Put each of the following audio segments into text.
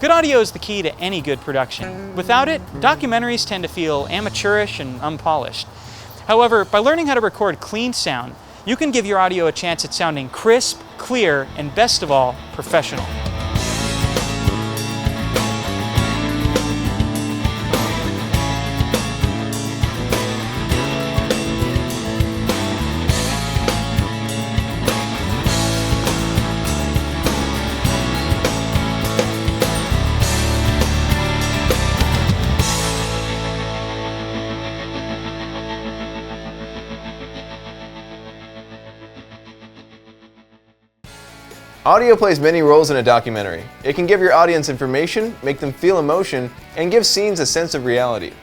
Good audio is the key to any good production. Without it, documentaries tend to feel amateurish and unpolished. However, by learning how to record clean sound, you can give your audio a chance at sounding crisp, clear, and best of all, professional. Audio plays many roles in a documentary. It can give your audience information, make them feel emotion, and give scenes a sense of reality.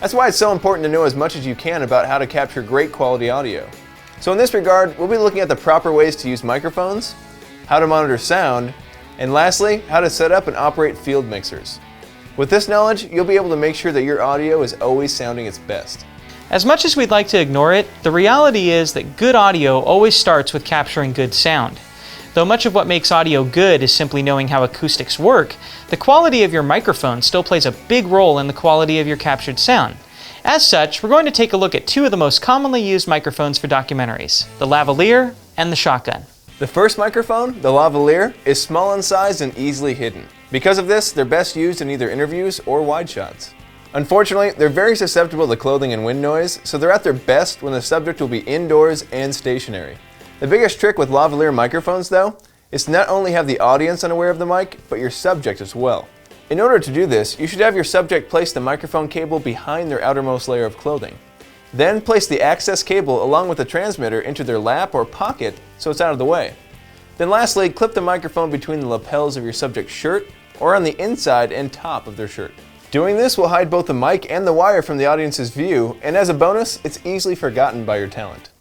That's why it's so important to know as much as you can about how to capture great quality audio. So in this regard, we'll be looking at the proper ways to use microphones, how to monitor sound, and lastly, how to set up and operate field mixers. With this knowledge, you'll be able to make sure that your audio is always sounding its best. As much as we'd like to ignore it, the reality is that good audio always starts with capturing good sound. Though much of what makes audio good is simply knowing how acoustics work, the quality of your microphone still plays a big role in the quality of your captured sound. As such, we're going to take a look at two of the most commonly used microphones for documentaries, the lavalier and the shotgun. The first microphone, the lavalier, is small in size and easily hidden. Because of this, they're best used in either interviews or wide shots. Unfortunately, they're very susceptible to clothing and wind noise, so they're at their best when the subject will be indoors and stationary. The biggest trick with lavalier microphones, though, is to not only have the audience unaware of the mic, but your subject as well. In order to do this, you should have your subject place the microphone cable behind their outermost layer of clothing. Then place the access cable along with the transmitter into their lap or pocket so it's out of the way. Then lastly, clip the microphone between the lapels of your subject's shirt or on the inside and top of their shirt. Doing this will hide both the mic and the wire from the audience's view, and as a bonus, it's easily forgotten by your talent.